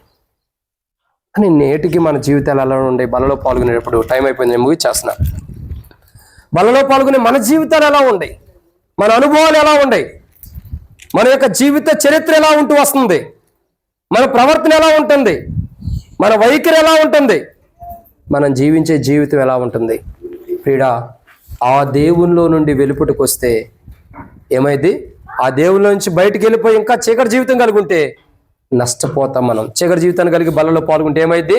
కానీ నేటికి మన జీవితాలు ఎలా ఉండే? బలలో పాల్గొనేటప్పుడు టైం అయిపోయింది, నేను ముగిచ్చేస్తున్నా. బలలో పాల్గొనే మన జీవితాలు ఎలా ఉన్నాయి? మన అనుభవాలు ఎలా ఉన్నాయి? మన యొక్క జీవిత చరిత్ర ఎలా ఉంటూ వస్తుంది? మన ప్రవర్తన ఎలా ఉంటుంది? మన వైఖరి ఎలా ఉంటుంది? మనం జీవించే జీవితం ఎలా ఉంటుంది? ప్రియుడా, ఆ దేవునిలో నుండి వెలుపుటకు వస్తే ఏమైంది? ఆ దేవునిలో నుంచి బయటికి వెళ్ళిపోయి ఇంకా చీకటి జీవితం కలిగి ఉంటే నష్టపోతాం. మనం చీకటి జీవితాన్ని కలిగి బలలో పాల్గొంటే ఏమైంది?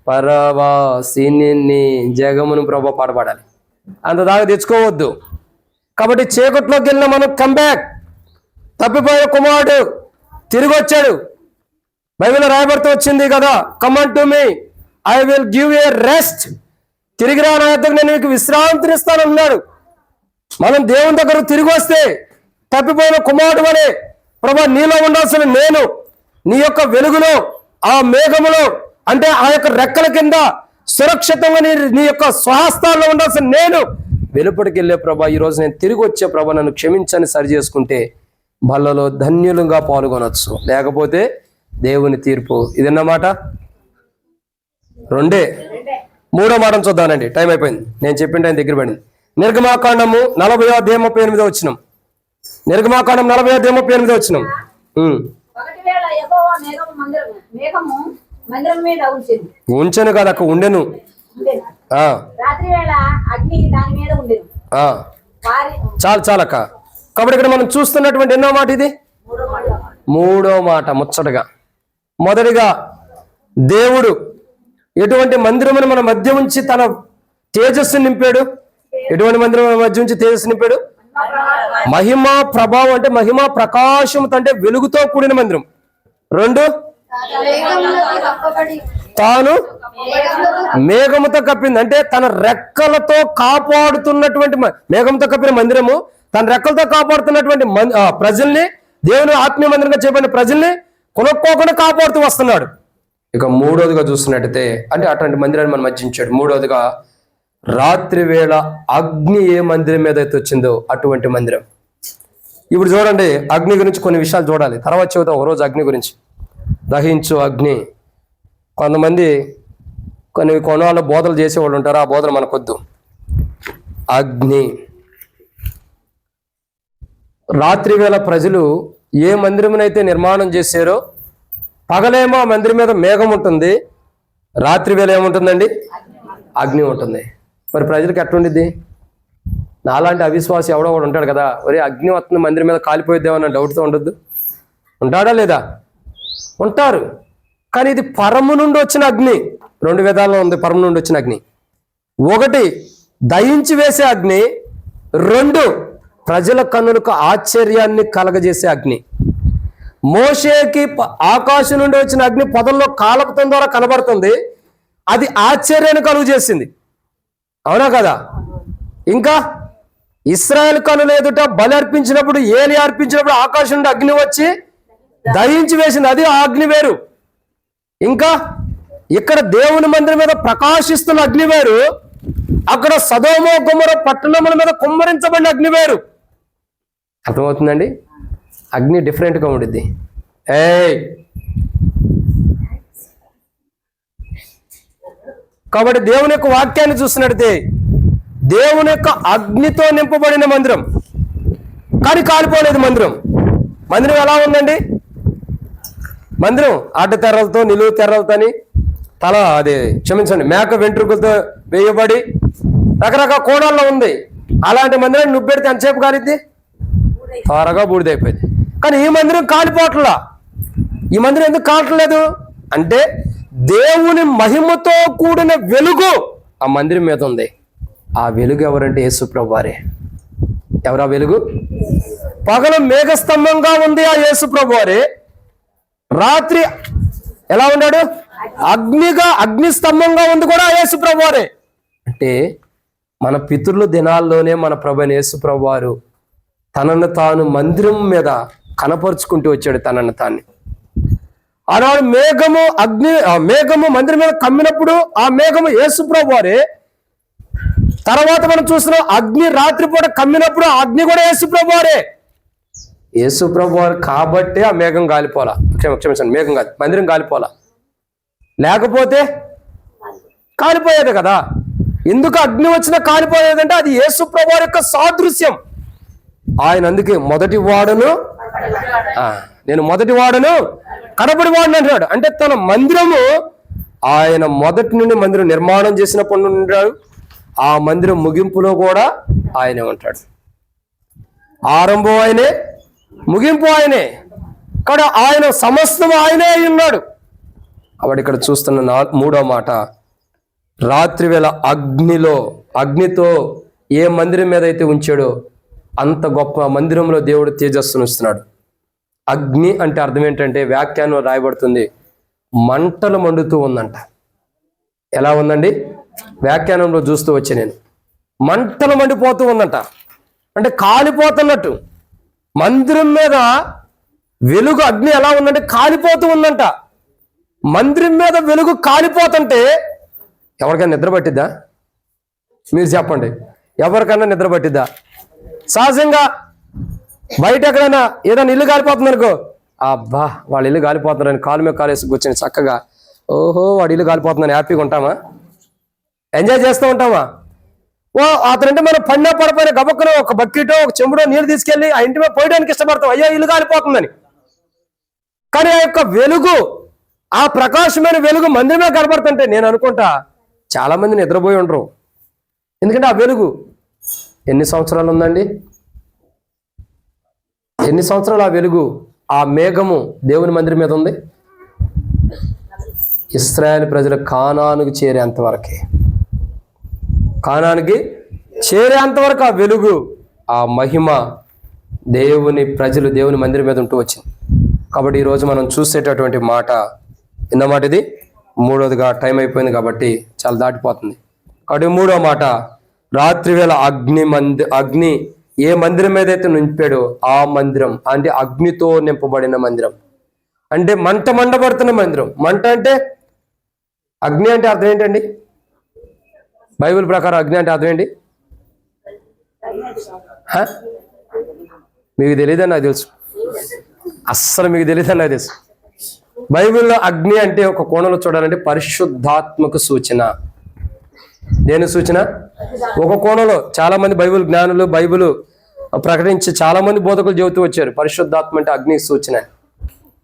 పరవాసిని జగమును ప్రభు పాడబడాలి, అంత దాకా తెచ్చుకోవద్దు. కాబట్టి చీకట్లోకి వెళ్ళిన మనం కంబ్యాక్. తప్పిపోయే కుమారుడు తిరిగి వచ్చాడు. బైబిల్లో రాయబడుతూ వచ్చింది కదా, come to me, I will give a rest. తిరిగి రా నా యొద్దకు, నేను నీకు విశ్రాంతినిస్తానన్నాడు. మనం దేవుని దగ్గర తిరిగి వస్తే తప్పిపోయిన కుమారుడు వలె, ప్రభా నీలో ఉండాల్సిన నేను నీ యొక్క వెలుగులో, ఆ మేఘములో, అంటే ఆ యొక్క రెక్కల కింద సురక్షితంగా నీ యొక్క స్వహస్తాల్లో ఉండాల్సిన నేను వెలుపడికి వెళ్ళే ప్రభా, ఈరోజు నేను తిరిగి వచ్చే ప్రభా నన్ను క్షమించని సరి చేసుకుంటే బల్లలో ధన్యులుగా పాల్గొనవచ్చు. లేకపోతే దేవుని తీర్పు. ఇదన్నమాట. రెండే. మూడో మాట చూద్దానండి, టైం అయిపోయింది. నేను చెప్పిన టైం దగ్గర పడింది. నిర్గమాకాండము 40:38 వచ్చినాం. నిర్గమాకాండం 40:38 వచ్చినాం. ఉంచెను కదా అక్క, ఉండెను. చాలు చాలక్క. కాబట్టి ఇక్కడ మనం చూస్తున్నటువంటి ఎన్నో మాట ఇది? మూడో మాట. ముచ్చటగా మొదటిగా దేవుడు ఎటువంటి మందిరమును మన మధ్య ఉంచి తన తేజస్సు నింపాడు? ఎటువంటి మందిరం మన మధ్య ఉంచి తేజస్సు నింపాడు? మహిమ ప్రభావం, అంటే మహిమ ప్రకాశంతో, అంటే వెలుగుతో కూడిన మందిరం. 2, తాను మేఘముతో కప్పింది, అంటే తన రెక్కలతో కాపాడుతున్నటువంటి, మేఘంతో కప్పిన మందిరము తన రెక్కలతో కాపాడుతున్నటువంటి ప్రజల్ని, దేవుని ఆత్మీయ మందిరంగా చేయబడిన ప్రజల్ని కొనుక్కోకుండా కాపాడుతూ వస్తున్నాడు. ఇక మూడోదిగా చూస్తున్నట్టయితే, అంటే అటువంటి మందిరాన్ని మనం మధ్యించాడు. మూడోదిగా రాత్రి వేళ అగ్ని ఏ మందిరం మీద అయితే వచ్చిందో అటువంటి మందిరం. ఇప్పుడు చూడండి, అగ్ని గురించి కొన్ని విషయాలు చూడాలి, తర్వాత చెబుతాం ఒకరోజు అగ్ని గురించి. దహించు అగ్ని. కొంతమంది కొన్ని కొనాల బోధలు చేసేవాళ్ళు ఉంటారు, ఆ బోధలు మనకొద్దు. అగ్ని. రాత్రి వేళ ప్రజలు ఏ మందిరమునైతే నిర్మాణం చేశారో, పగలేమో ఆ మందిరం మీద మేఘం ఉంటుంది, రాత్రి వేళ ఏముంటుందండి? అగ్ని ఉంటుంది. మరి ప్రజలకు ఎట్లుండిద్ది? నాలాంటి అవిశ్వాసి ఎవడో ఒకడు ఉంటాడు కదా, ఒరే అగ్ని వస్తుంది మందిరం మీద కాలిపోయిద్దామన్న డౌట్తో ఉండొద్దు. ఉంటాడా లేదా? ఉంటారు. కానీ ఇది పరము నుండి వచ్చిన అగ్ని. రెండు విధాల్లో ఉంది పరము నుండి వచ్చిన అగ్ని. ఒకటి దహించి వేసే అగ్ని, రెండు ప్రజల కన్నులకు ఆశ్చర్యాన్ని కలగజేసే అగ్ని. మోషేకి ఆకాశం నుండి వచ్చిన అగ్ని పొదల్లో కాలపతం ద్వారా కనబడుతుంది, అది ఆశ్చర్యాన్ని కలుగు చేసింది, అవునా కదా? ఇంకా ఇశ్రాయేలు కన్నుల ఎదుట బలి అర్పించినప్పుడు, ఏలి అర్పించినప్పుడు ఆకాశం నుండి అగ్ని వచ్చి దహించి వేసింది, అది ఆ అగ్ని వేరు. ఇంకా ఇక్కడ దేవుని మందిరం మీద ప్రకాశిస్తున్న అగ్ని వేరు, అక్కడ సదోమ గొమొర పట్టణముల మీద కుమ్మరించబడిన అగ్ని వేరు. అర్థమవుతుందండి? అగ్ని డిఫరెంట్గా ఉండిద్ది. కాబట్టి దేవుని యొక్క వాక్యాన్ని చూస్తున్నట్టయితే దేవుని యొక్క అగ్నితో నింపబడిన మందిరం, కానీ కాలిపోలేదు మందిరం. మందిరం ఎలా ఉందండి? మందిరం అడ్డ తెర్రలతో, నిలువు తెర్రలతోని, మేక వెంట్రుకలతో వేయబడి రకరకాల కోణాల్లో ఉంది. అలాంటి మందిరం నువ్వు పెడితే ఎంతసేపు కాలిద్ది? త్వరగా బూడిదైపోయింది. కానీ ఈ మందిరం కాలిపోవట్లా. ఈ మందిరం ఎందుకు కావట్లేదు అంటే, దేవుని మహిమతో కూడిన వెలుగు ఆ మందిరం మీద ఉంది. ఆ వెలుగు ఎవరంటే యేసు ప్రభువారే. ఎవరా వెలుగు? పగలు మేఘస్తంభంగా ఉంది ఆ యేసు ప్రభువారే. రాత్రి ఎలా ఉన్నాడు? అగ్ని స్తంభంగా ఉంది కూడా యేసు ప్రభువారే. అంటే మన పితరుల దినాల్లోనే మన ప్రభువైన యేసు ప్రభువారు తనను తాను మందిరం మీద కనపరుచుకుంటూ వచ్చాడు. తనను తాన్ని ఆనాడు మేఘము మందిరం మీద కమ్మినప్పుడు ఆ మేఘము యేసు ప్రభువారే. తర్వాత మనం చూస్తున్నాం, అగ్ని రాత్రిపూట కమ్మినప్పుడు ఆ అగ్ని కూడా యేసు ప్రభువారే. యేసు ప్రభువారు కాబట్టే ఆ మేఘం గాలిపోలా. క్షమించండి, మేఘం కాదు, మందిరం గాలిపోలా. లేకపోతే కాలిపోయేది కదా. ఎందుకు అగ్ని వచ్చినా కాలిపోయేదంటే అది యేసు ప్రభువారి యొక్క సాదృశ్యం. ఆయన అందుకే నేను మొదటి వాడను కడపడి వాడను అంటాడు. అంటే తన మందిరము ఆయన మొదటి నుండి మందిరం నిర్మాణం చేసినప్పటి నుండి ఉంటాడు. ఆ మందిరం ముగింపులో కూడా ఆయనే ఉంటాడు. ఆరంభం ఆయనే, ముగింపు ఆయనే. కాబట్టి ఆయన సమస్తం ఆయనే అయి ఉన్నాడు. కాబట్టి ఇక్కడ చూస్తున్న మూడో మాట, రాత్రి వేళ అగ్నితో ఏ మందిరం మీద అయితే ఉంచాడో అంత గొప్ప మందిరంలో దేవుడు తేజస్సును ఇస్తున్నాడు. అగ్ని అంటే అర్థం ఏంటంటే, వ్యాఖ్యానం రాయబడుతుంది, మంటలు మండుతూ ఉందంట. ఎలా ఉందండి? వ్యాఖ్యానంలో చూస్తూ వచ్చి నేను, మంటలు మండిపోతూ ఉందంట. అంటే కాలిపోతున్నట్టు. మందిరం మీద వెలుగు అగ్ని ఎలా ఉందంటే కాలిపోతూ ఉందంట. మందిరం మీద వెలుగు కాలిపోతుంటే ఎవరికైనా నిద్ర పట్టిద్దా? మీరు చెప్పండి, ఎవరికైనా నిద్ర పట్టిద్దా? సహజంగా బయట ఎక్కడైనా ఏదైనా ఇల్లు కాలిపోతుంది అనుకో, అబ్బా వాళ్ళ ఇల్లు కాలిపోతున్నారని కాలు మీద కాలేసి కూర్చొని చక్కగా, ఓహో వాడి ఇల్లు కాలిపోతుందని హ్యాపీగా ఉంటామా? ఎంజాయ్ చేస్తూ ఉంటామా? అతనంటే మనం పడిపోయిన గబక్కలో ఒక బకెటో ఒక చెంబుడో నీళ్ళు తీసుకెళ్ళి ఆ ఇంటి మీద పోయడానికి ఇష్టపడతాం, అయ్యో ఇల్లు కాలిపోతుందని. కానీ ఆ యొక్క వెలుగు, ఆ ప్రకాశమైన వెలుగు మందిరమే కనబడుతుంటే నేను అనుకుంటా చాలా మంది నిద్రపోయి ఉండరు. ఎందుకంటే ఆ వెలుగు ఎన్ని సంవత్సరాలు ఉందండి? ఎన్ని సంవత్సరాలు ఆ వెలుగు, ఆ మేఘము దేవుని మందిరం మీద ఉంది? ఇశ్రాయేలు ప్రజలు కానానుకు చేరేంతవరకే. కానానికి చేరేంతవరకు ఆ వెలుగు, ఆ మహిమ దేవుని మందిరం మీద ఉంటూ వచ్చింది. కాబట్టి ఈరోజు మనం చూసేటటువంటి మాట ఎన్నో మాట? ఇది మూడోదిగా. టైం అయిపోయింది కాబట్టి చాలా దాటిపోతుంది. కాబట్టి మూడో మాట, రాత్రి వేళ అగ్ని ఏ మందిరం మీద అయితే నింపాడో ఆ మందిరం, అంటే అగ్నితో నింపబడిన మందిరం, అంటే మండబడుతున్న మందిరం. మంట అంటే, అగ్ని అంటే అర్థం ఏంటండి? బైబిల్ ప్రకారం అగ్ని అంటే అర్థం ఏంటి? మీకు తెలియదని నాకు తెలుసు, అస్సలు మీకు తెలియదని నాకు తెలుసు. బైబిల్లో అగ్ని అంటే ఒక కోణంలో చూడాలంటే పరిశుద్ధాత్మకు సూచన. దేని సూచన? ఒక కోణంలో చాలా మంది బైబిల్ జ్ఞానులు, బైబిల్ ప్రకటించి చాలా మంది బోధకులు చెబుతూ వచ్చారు పరిశుద్ధాత్మ అంటే అగ్ని సూచన.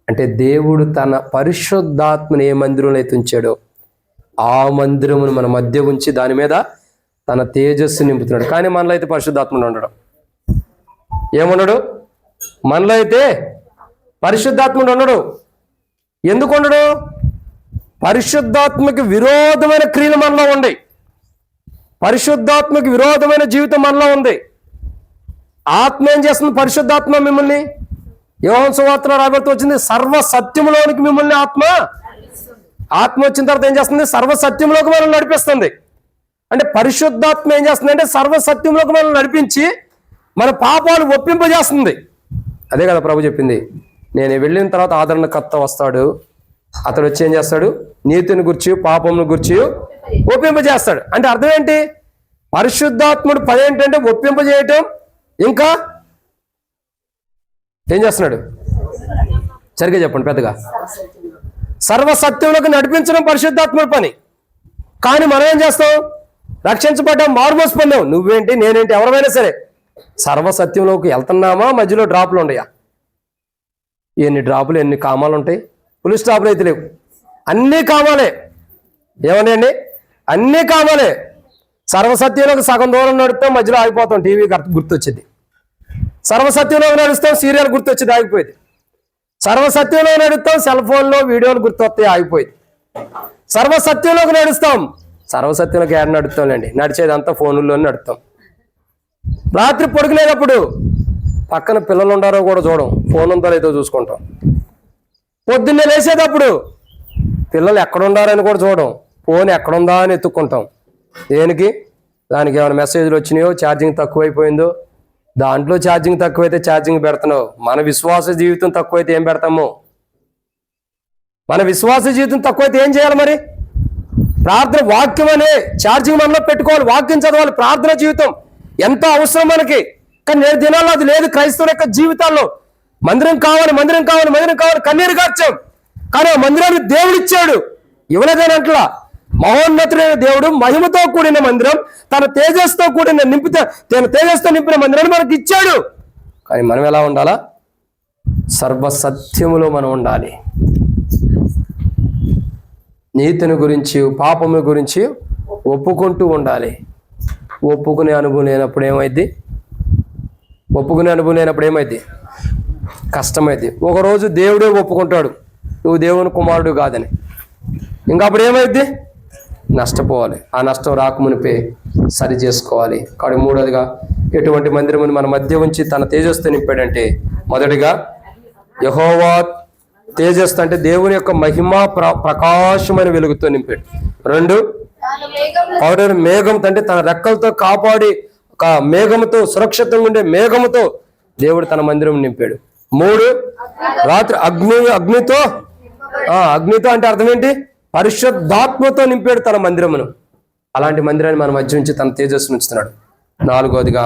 అంటే దేవుడు తన పరిశుద్ధాత్మని ఏ మందిరంలో అయితే ఉంచాడో ఆ మందిరమును మన మధ్య ఉంచి దాని మీద తన తేజస్సు నింపుతున్నాడు. కానీ మనలో అయితే పరిశుద్ధాత్ముడు ఉండడు. ఏముండడు? మనలో అయితే పరిశుద్ధాత్ముడు ఉండడు. ఎందుకు ఉండడు? పరిశుద్ధాత్మకి విరోధమైన క్రియలు మనలో ఉన్నాయి. పరిశుద్ధాత్మకి విరోధమైన జీవితం మనలో ఉంది. ఆత్మ ఏం చేస్తుంది? పరిశుద్ధాత్మ మిమ్మల్ని, యోహాను సువార్తలో రాబడుతూ వచ్చింది, సర్వ సత్యములోనికి మిమ్మల్ని ఆత్మ వచ్చిన తర్వాత ఏం చేస్తుంది? సర్వ సత్యంలోకి మనల్ని నడిపిస్తుంది. అంటే పరిశుద్ధాత్మ ఏం చేస్తుంది అంటే సర్వ సత్యంలోకి మనల్ని నడిపించి మన పాపాలు ఒప్పింపజేస్తుంది. అదే కదా ప్రభు చెప్పింది, నేను వెళ్ళిన తర్వాత ఆదరణకర్త వస్తాడు, అతడు వచ్చి ఏం చేస్తాడు? నీతిని గురించి పాపమును గురించి ఒప్పింపజేస్తాడు. అంటే అర్థం ఏంటి? పరిశుద్ధాత్ముడు పని ఏంటంటే ఒప్పింపజేయటం, ఇంకా ఏం చేస్తున్నాడు? సరిగ్గా చెప్పండి పెద్దగా. సర్వసత్యంలోకి నడిపించడం పరిశుద్ధాత్ముడి పని. కానీ మనం ఏం చేస్తాం? రక్షించబడ్డాం, మారుమోసు పొందాం, నువ్వేంటి నేనేంటి ఎవరైనా సరే సర్వసత్యంలోకి వెళ్తున్నామా? మధ్యలో డ్రాపులు ఉన్నాయా? ఎన్ని డ్రాపులు, ఎన్ని కామాలు ఉంటాయి? పులి స్టాపులు అయితే లేవు, అన్నీ కామాలే. ఏమన్నాయండి? అన్నీ కామాలే. సర్వసత్యంలోకి సగం దూరం నడుపుతాం, మధ్యలో ఆగిపోతాం, టీవీ గుర్తొచ్చింది. సర్వసత్యంలోకి నడుస్తాం, సీరియల్ గుర్తొచ్చింది, ఆగిపోయింది. సర్వసత్యంలో నడుస్తాం, సెల్ ఫోన్లో వీడియోలు గుర్తొస్తాయి, ఆగిపోయింది. సర్వసత్యంలోకి నడుస్తాం, సర్వసత్యంలోకి ఏడ నడుస్తాంలేండి, నడిచేదంతా ఫోన్లోనే నడుస్తాం. రాత్రి పడుకునేటప్పుడు పక్కన పిల్లలు ఉండారో కూడా చూడం, ఫోన్ ఉందో లేదో చూసుకుంటాం. పొద్దున్నే లేచేటప్పుడు పిల్లలు ఎక్కడుండారని కూడా చూడం, ఫోన్ ఎక్కడుందా అని ఎత్తుక్కుంటాం. దేనికి? దానికి ఏమైనా మెసేజ్లు వచ్చినాయో, ఛార్జింగ్ తక్కువైపోయిందో, దాంట్లో ఛార్జింగ్ తక్కువైతే ఛార్జింగ్ పెడుతున్నావు. మన విశ్వాస జీవితం తక్కువైతే ఏం పెడతాము? మన విశ్వాస జీవితం తక్కువైతే ఏం చేయాలి మరి? ప్రార్థన, వాక్యం అనే ఛార్జింగ్ మనలో పెట్టుకోవాలి, వాక్యం చదవాలి. ప్రార్థన జీవితం ఎంతో అవసరం మనకి. కానీ నేటి దినాల్లో అది లేదు. క్రైస్తవుల యొక్క జీవితాల్లో మందిరం కావాలి, మందిరం కావాలి, మందిరం కావాలి, కన్నీరు కార్చాం. కానీ ఆ మందిరాన్ని దేవుడు ఇచ్చాడు, ఇవ్వలేదనట్లా. మహోన్నతుడైన దేవుడు మహిమతో కూడిన మందిరం, తన తేజస్సుతో కూడిన తేజస్సుతో నింపిన మందిరాన్ని మనకి ఇచ్చాడు. కానీ మనం ఎలా ఉండాలా? సర్వసత్యములో మనం ఉండాలి. నీతిని గురించి, పాపము గురించి ఒప్పుకుంటూ ఉండాలి. ఒప్పుకునే అనుభవం లేనప్పుడు ఏమైంది? కష్టమైంది. ఒకరోజు దేవుడే ఒప్పుకుంటాడు నువ్వు దేవుని కుమారుడు కాదని, ఇంకా అప్పుడు ఏమైంది? నష్టపోవాలి. ఆ నష్టం రాకమునిపే సరి చేసుకోవాలి. కాబట్టి మూడోదిగా ఎటువంటి మందిరముని మన మధ్య ఉంచి తన తేజస్సుతో నింపాడంటే, మొదటిగా యెహోవా తేజస్సు అంటే దేవుని యొక్క మహిమ ప్రకాశమైన వెలుగుతో నింపాడు. రెండు, మేఘంతో అంటే తన రెక్కలతో కాపాడి ఒక మేఘముతో, సురక్షితంగా ఉండే మేఘముతో దేవుడు తన మందిరం నింపాడు. మూడు, రాత్రి అగ్నితో అంటే అర్థం ఏంటి? పరిశుద్ధాత్మతో నింపాడు తన మందిరమును. అలాంటి మందిరాన్ని మన మధ్య నుంచి తన తేజస్సును ఉంచుతున్నాడు. నాలుగోదిగా